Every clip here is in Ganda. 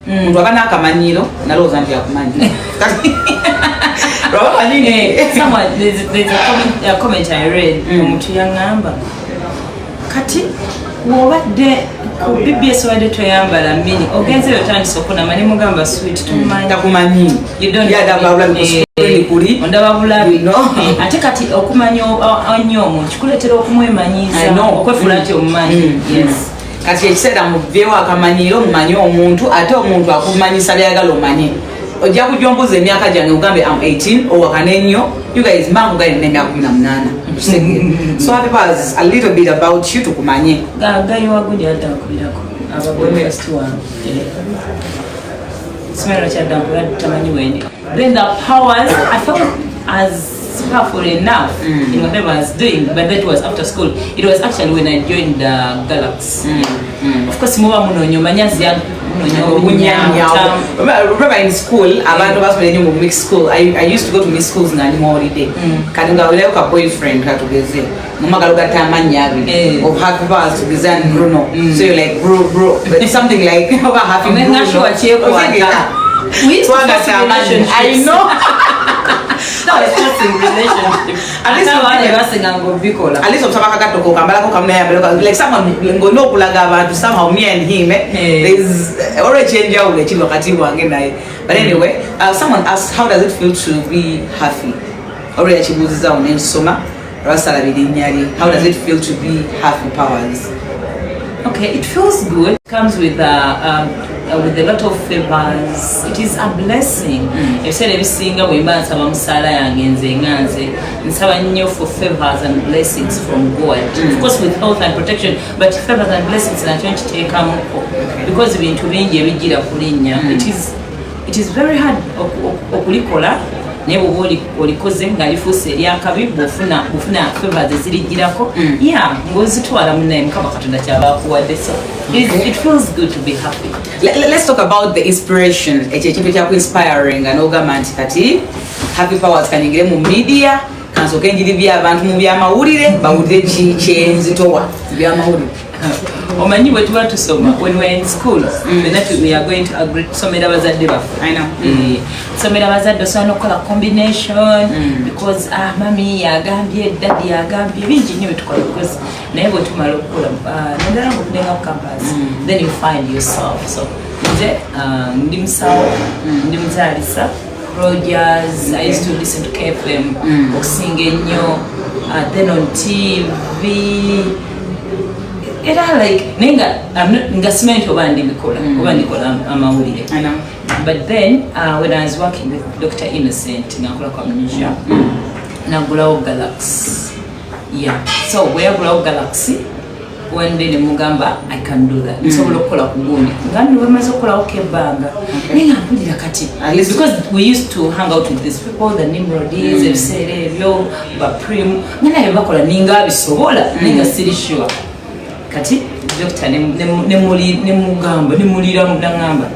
Muntu abana akamanyiro naloza nti akumanyi. Someone, there's a comment I read omuntu yangamba kati wobadde ku BBS wadde toyambala mini ogenze yotandise okunama ne mugamba sweet tumanyi takumanyi ondaba bulabi ate kati okumanya onnyo omuntu kikuleetera okumwemanyiiza okwefula nti omumanyi. Kati ekiseera muvyewo akamanyiro mumanyi omuntu ate omuntu akumanyisa byagala omanye. Ojja kujombuza emyaka gyange ugambe I'm 18 owakane nnyo you guys mangu gali n'emyaka 18. So Haffy Powers, a little bit about you tukumanye. Gayo wagudi atakubirako abagwemesti wange simera kyaddankula tamanyi wene. Then the powers I felt as powerful enough in whatever I was doing, but that was after school. It was actually when I joined the Galaxy. Of course, remember in school, abantu basubire mu mixed school. I used to go to mixed schools na ni holiday. Kati ngawuleko ka boyfriend katugeze. Mumagalo gatamanya abi of Haffy Powers tugeze and Bruno. So you're like bro, but something like over Haffy Bruno. I know. No, it's just in relationship. At least like someone go no kulaga to somehow me and him. There's already change out the child wakati wange naye. But anyway, someone asked how does it feel to be Haffy? Already chibuziza on Yasoma. Rasala bidinyali. How does it feel to be Haffy Powers? Okay, it feels good. It comes with a lot of favors. It is a blessing. You said every single way man nsaba musala yange nze nganze nsaba nnyo for favors and blessings from God. Of course with health and protection, but favors and blessings nakyo nkiteekamu because ebintu bingi ebigira kulinnya. It is very hard okulikola naye bw'oba olikoze nga lifuuse eryakabi bw'ofuna favors ezirigirako ng'ozitwala munnaye Mukama Katonda kyaba akuwadde. So it feels good to be happy. Let's talk about the inspiration. Ekyo ekintu ekyakuinspiring n'ogamba nti kati Haffy Powers kanyingire mu media kansoke njiribya abantu mu byamawulire bawulire kyenzitowa byamawulire. Omanyi bwe tuba tusoma when we are in school we are going to agree tusomera bazadde baffe. I know. Tusomera bazadde osobola n'okukola combination because mami yagambye daddy yagambye bingi nnyo bitukola because naye bwe tumala okukola naddala ng'okudenga ku campus then you find yourself. So nze ndi musawo ndi muzaalisa Rogers. I used to listen to KFM okusinga ennyo then on TV era like nga simanyi oba ndikola amawulire. But then when I was working with Dr. Innocent ngakola kwa mnyisha nagulawo Galaxy. So we agulawo Galaxy one day mugamba I can do that. Nsobola okukola ku gundi ngandi bamaze okukolawo kebbanga naye nga mpulira kati because we used to hang out with these people the Nimrodis ebiseera ebyo baprim naye bakola ninga bisobola ninga siri sure kati doctor nemulira mudangamba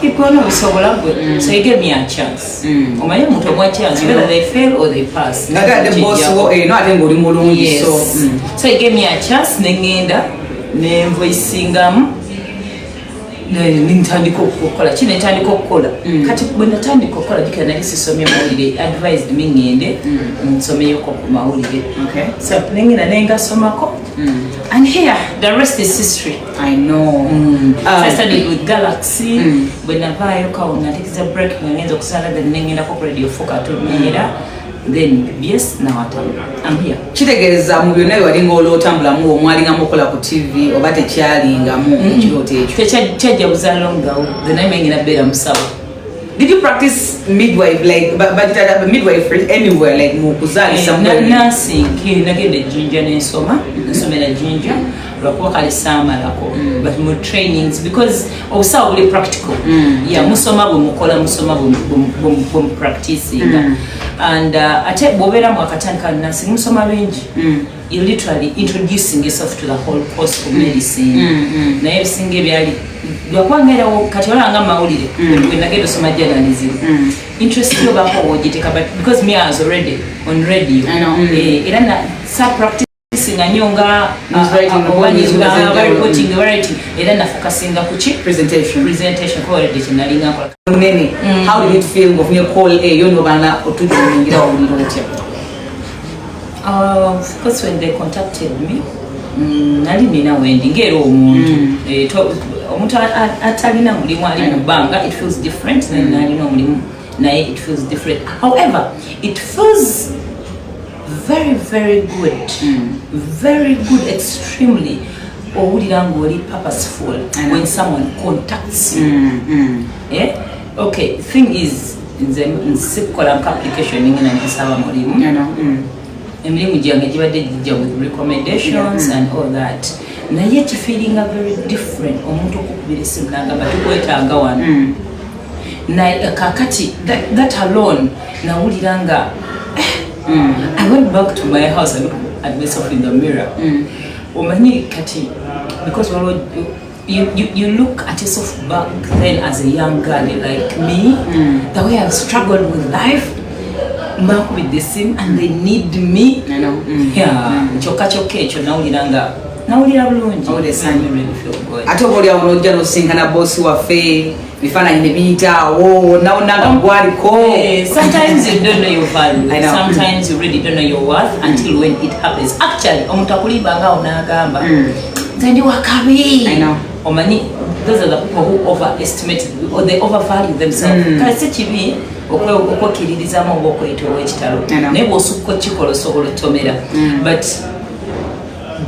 ikono bisobola gwe. So he gave me a chance. Omanyi omuntu omwa chance whether they fail or they pass. The boss no ate ngoli mulungi. So he gave me a chance nengenda ne voicingamu nintandika okukola kino ntandika okukola kati bwe natandika okukola jika nali sisomye mawulire advised me ngende nsomeyeko ku mawulire. So nengenda nengasomako and here the rest is history. I know. I studied with Galaxy when I take a break ngenza okusala then nengenda ko radio foka to mera then yes now I'm here. Kitegeeza mu byonna wali ng'olotambula mu omwali nga mukola ku TV oba tekyalinga mu kirooto ekyo. Kyajja buzalongawo then nengenda beera musawo. Did you practice midwife like but midwifery anywhere like mu kuzaalisa somewhere? Nursing nagenda Jinja n'ensoma nsomera Jinja lwakuba kale saamalako but mu trainings because obusawo buli practical. Musoma bwe mukola musoma bwe practicing and ate bw'obeera mu akatandika nursing musoma bingi. You're literally introducing yourself to the whole course of medicine. Naye ebisinga ebyali lwakwangerawo kati olanga mawulire when nagenda osoma journalism interest yo bako wogiteka but because me I was already on radio era na sa practice focusinga nyonga reporting writing era na focusinga ku presentation ko already kinalinga kwa nene how did it feel of your call yo no bana otujumingira wuliro otya of course when they contacted me nali nina wendi ngero omuntu omuntu atalina mulimu ali mu banga it feels different than nali no mulimu naye it feels different. However, it feels very, very good. Very good, extremely. Or purposeful when someone contacts you. Yeah? Okay, thing is, in the application, with recommendations and all that. Na yet feeling very different. Na kakati that alone na uliranga I went back to my house and looked at myself in the mirror umani kati because you look at yourself back then as a young girl like me the way I've struggled with life back with the same and they need me chokecho na uliranga nawulira bulungi really feel good ate obulya onojja nosingana boss waffe bifana nebiyita naonaga gwaliko sometimes you don't know your value sometimes you really don't know your worth until when it happens actually omuntu akulibanga onagamba nzendi wakabi omani those are the people who overestimate or they overvalue themselves kale se kibi okwekiririzamu oba okweyita ow'ekitalo naye bw'osukka kikola osobola otomera but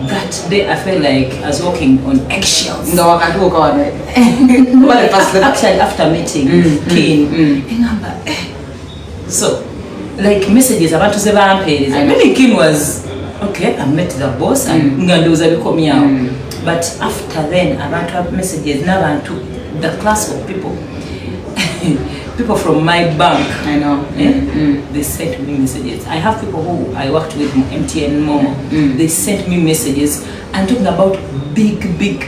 that day I felt like I was walking on eggshells. No, I can't walk on it. Actually, after meeting King, so like messages about to say maybe King was okay. I met the boss and Ngandoza become out. But after then, about to have messages now and to the class of people. People from my bank, I know, they sent me messages. I have people who I worked with MTN Momo. They sent me messages and talking about big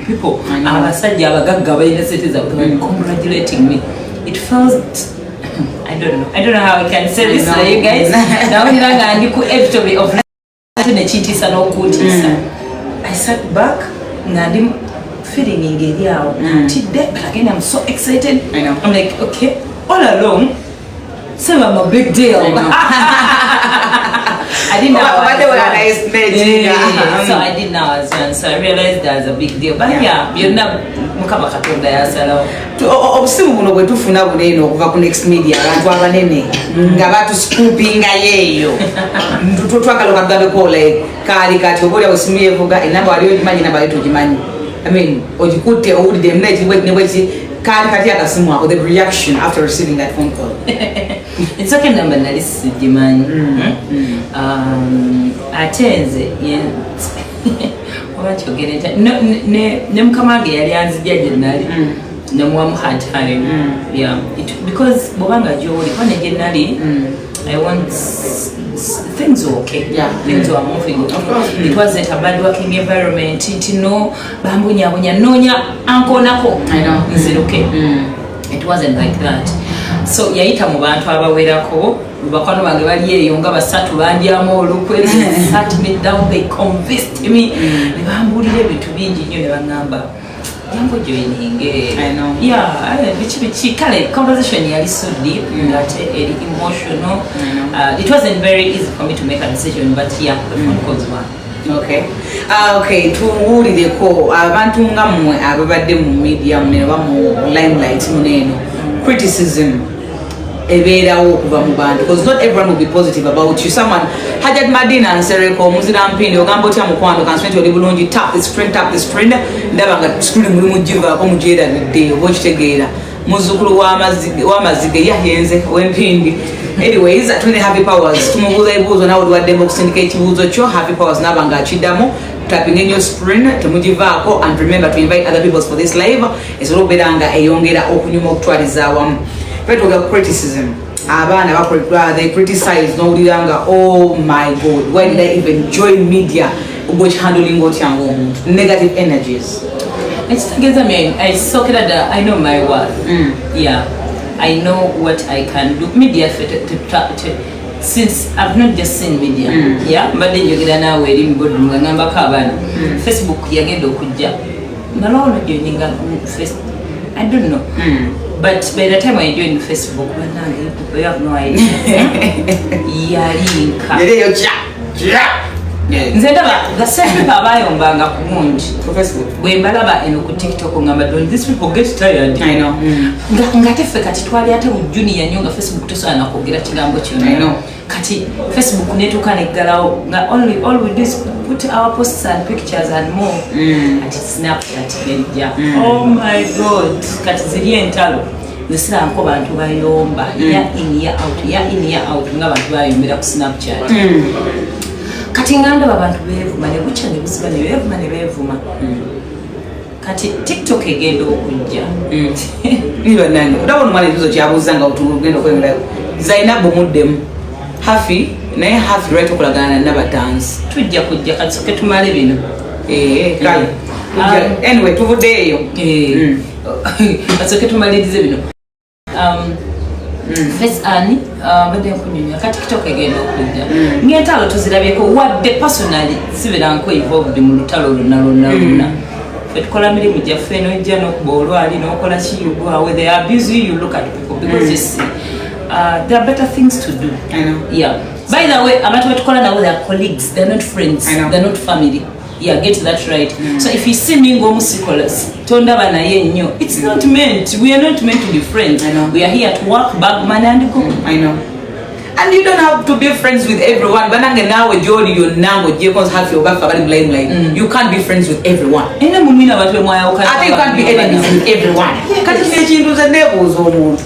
people. They were congratulating me. It felt, I don't know how I can say this to you guys. I sat back and feeling in today, but again I'm so excited. I know. I'm like, okay. All along, so I'm a big deal. I didn't know. So I didn't know as well. So I realized that's a big deal. But yeah, you're not mukaba katonda yasalawo. Obusimu buno bwe tufuna bunene okuva ku next media abantu abanene nga batuscoopinga yeeyo twagala okagabeko like kali kati oboolya bwesimu yevuga enamba wali ogimanyi namba wali togimanyi I mean ogikutte owulidde nebweki kati akasimwako the reaction after receiving that phone call. It's okay number nali sijimanyi atenze obakyogera ne mukamange yali anzijja gye nali nemuwamu hard time because bwobanga gyoli kwane gye nali I want things were okay. Things were moving. It wasn't a bad working environment. No, bambunya nonya anko nako. I know. Is it okay? It wasn't like that. So yaita mu bantu abawerako bakwano bange bali eyo nga basatu banjamu olukwe sat me down, they convinced me ne bambulira ebintu bingi nnyo ne bangamba yango joining. I know. Yeah, bichi kale conversation yali so deep that emotional. It wasn't very easy for me to make a decision, but yeah, the phone calls one. Okay. Okay, tuwulireko abantu nga mmwe ababadde mu media ne bamu limelight muneno criticism ebeerawo okuva mu bantu because not everyone will be positive about you. Someone Hajat Madina Nsereko muzira mpindi ogamba otya mukwano kanswenti oli bulungi tap this friend ndaba nga screen mulimu jiva ko mujera bidde obokitegeera muzukulu w'amazige yahenze w'empindi. Anyways, atwine Haffy Powers tumubuuza ebibuuzo nawe oliwaddemu okusindika ekibuuzo kyo Haffy Powers naba nga akiddamu tapping in your screen temugivaako and remember to invite other people for this live esobola okubeera nga eyongera okunyuma okutwaliza awamu. Petwoga criticism abaana they criticize nowulira nga oh my god why did I even join media handling otya ng'omuntu negative energies. It's together, man. I know my worth. Yeah, I know what I can do. Media since I've not just seen media. Yeah, but then you get an hour in Bodrum and number carbon. Facebook, Yagedo Kuja. Malone joining Facebook. I don't know. But by the time I joined Facebook, you have no idea. The same people buy on Banga Kumunj for Facebook. When Balaba and TikTok on Amazon, these people get tired. I know. Junior and younger Facebook to Sana get I know. Kati Facebook netu kanegalawo nga all we do is put our posts and pictures and more at Snapchat media. Oh my god, kati ziri entalo zisira nko bantu bayomba year in year out nga bantu bayombera ku Snapchat. Kati nganda babantu bevuma ne bucha ne busiba ne bevuma kati TikTok egenda okujja niba nani ndabona mwana ebizo kyabuzanga otugenda okwemera Zainabu muddemu Haffy naye Haffy right okulagana Nabatanzi tujja kujja katsoke tumale bino kale anyway tuvuddeeyo katsoke tumalirize bino Face ani bade nkunyunya kati TikTok egenda okujja ngentalo tuzirabyeko wadde personally sibiranko involved mu lutalo luna tukola mirimu gyaffe nojja n'okuba olwali n'okola kiyugwa where they are busy you look at people because you see there are better things to do. I know. Yeah. By the way, I'm not calling now. They are colleagues. They're not friends. They're not family. Yeah, get that right. So if you see me go musicals, tonda bana yenyo. It's not meant. We are not meant to be friends. I know. We are here to work, bag man and go. I know. And you don't have to be friends with everyone. Bananga now with Jody, you now with Jacobs have your back for blame like you can't be friends with everyone. I think you can't be enemies with everyone. Can't you see into the neighbors or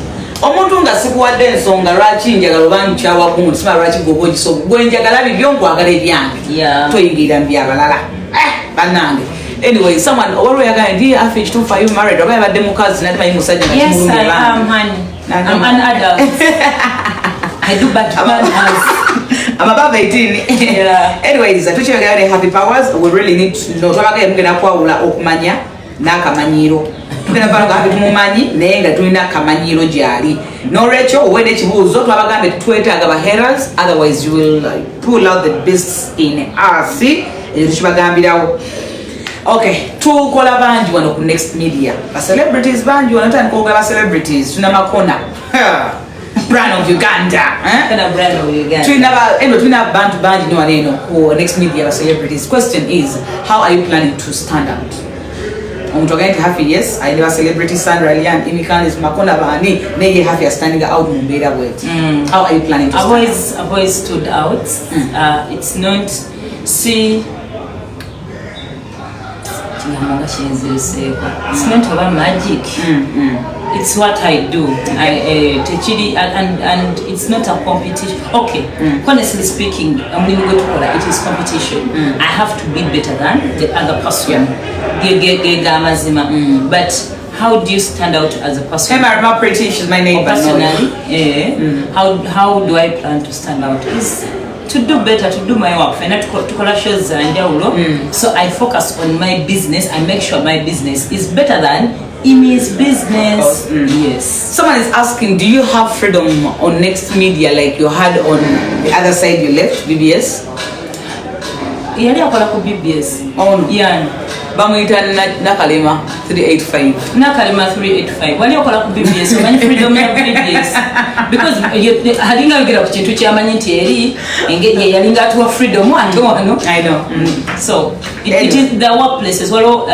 omuntu nga sikuwadde ensonga lwaki njagala oba nkyawa ku mutima lwaki gogogi so gwe njagala bibyo nkwagala ebyange toyingira mbyabalala bannange anyway someone always yagala ndi Haffy kituufu are you married oba yabadde mukazi nati manyi musajja yes I am honey I'm an adult I do but I'm above 18 anyways tukyogera ne Haffy Powers we really need to know twabagaye mugenda kwawula okumanya n'akamanyiro tukena banga Haffy tumumanyi naye nga tulina akamanyiro gyali n'olwekyo owedde ekibuuzo twabagambe twetaaga ba haters otherwise you will pull out the beasts in us ekyo tukibagambirawo okay tukola bangi wano ku next media ba celebrities bangi wano tandika okugala ba celebrities tuna makona brand of Uganda brand of Uganda tulina bantu bangi ni waneno ku next media ba celebrities question is how are you planning to stand out omuntu agenda nti Haffy yes I never celebrity Sandra Lian imikanis makona bani neye Haffy are standing out mu mbeera bweti how are you planning to stand out? I've always stood out it's not see it's not about magic it's what I do and it's not a competition okay honestly speaking it is competition I have to be better than the other person but how do you stand out as a person? I'm pretty she's my neighbor personally how do I plan to stand out is to do better, to do my work. So I focus on my business. I make sure my business is better than Imi's business. Yes. Someone is asking, do you have freedom on next media like you had on the other side you left, BBS? Yeah, BBS. Oh no. Yeah. Bamwita Nakalima 385. Nakalima 385. Wali okola ku BBS, omanyi freedom ya BBS. Because halinga yogera ku kintu kyamanyi nti eri engeri yalinga atuwa freedom ate wano. I know. So it is the workplaces waliwo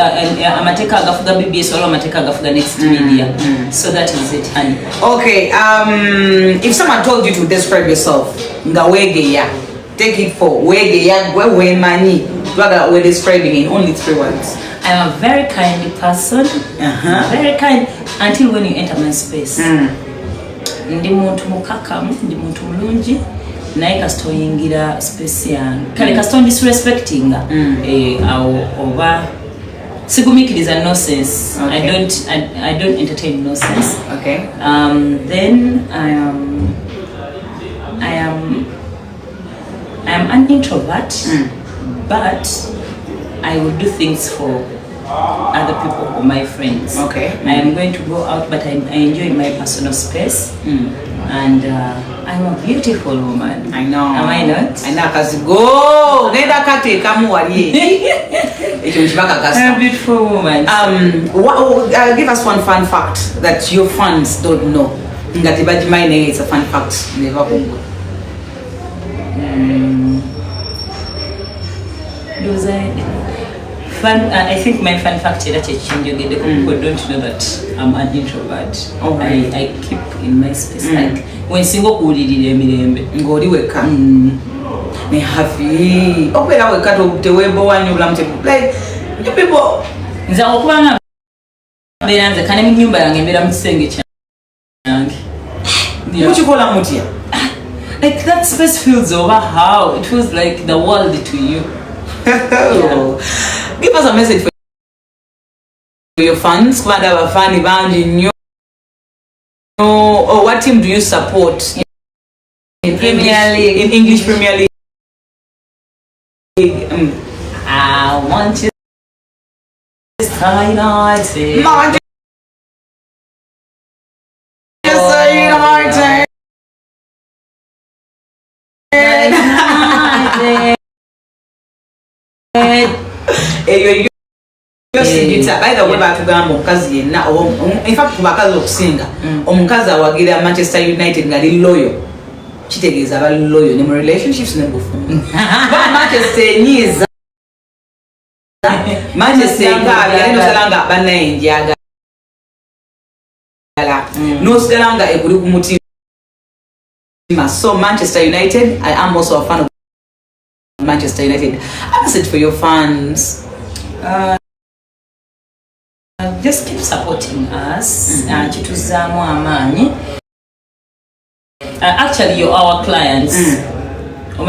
amateeka agafuga BBS waliwo amateeka agafuga next media. So that is it, honey. Okay, if someone told you to describe yourself nga wegeya, take it for wegeya gwe manyi. We're describing in only 3 words. I'm a very kind person. Very kind until when you enter my space. Ndi muntu mukakamu, ndi muntu mulungi, naye kasito yingira space yange. Kale kasito disrespecting oba sigumikiriza nonsense. Okay. I don't entertain nonsense. Okay. Then I am an introvert. But I will do things for other people or my friends. Okay. I am going to go out, but I enjoy my personal space. And I'm a beautiful woman. I know. Am I not? I know, because go. I'm a beautiful woman. Give us one fun fact that your fans don't know. It's a fun fact. I think my fun fact is that people don't know that I'm an introvert. Oh, right. I keep in my space. Like when single like you people like that space feels over how it feels like the world to you. Yeah. Give us a message for your fans. Or what team do you support in Premier League? In English Premier League? I want you United. By the way, in fact, omukazi awagira Manchester United nga loyal. Kitegeeza aba loyal ne mu relationships ne bufumu. Manchester nyiza. Manchester ngabya salanga banayinjaga. No salanga ekuli ku mutima. So Manchester United, I am also a fan of Manchester United. Ask it for your fans. Just keep supporting us. Actually, you're our clients. So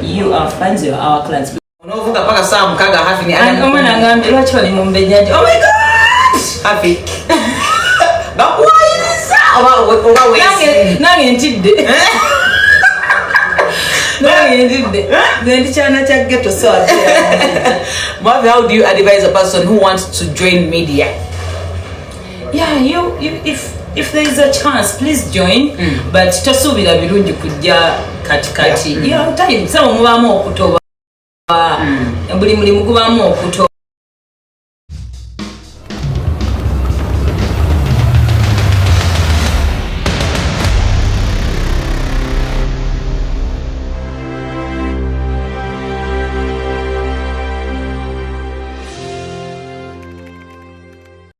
you are fans, you're our clients. Oh my gosh! Happy. But why is that? How do you advise a person who wants to join media? Yeah, if there is a chance, please join. But tosubira birungi kujja katikati. Yeah, time some mubamu okutoba. Buli mulimu gubamu okutoba.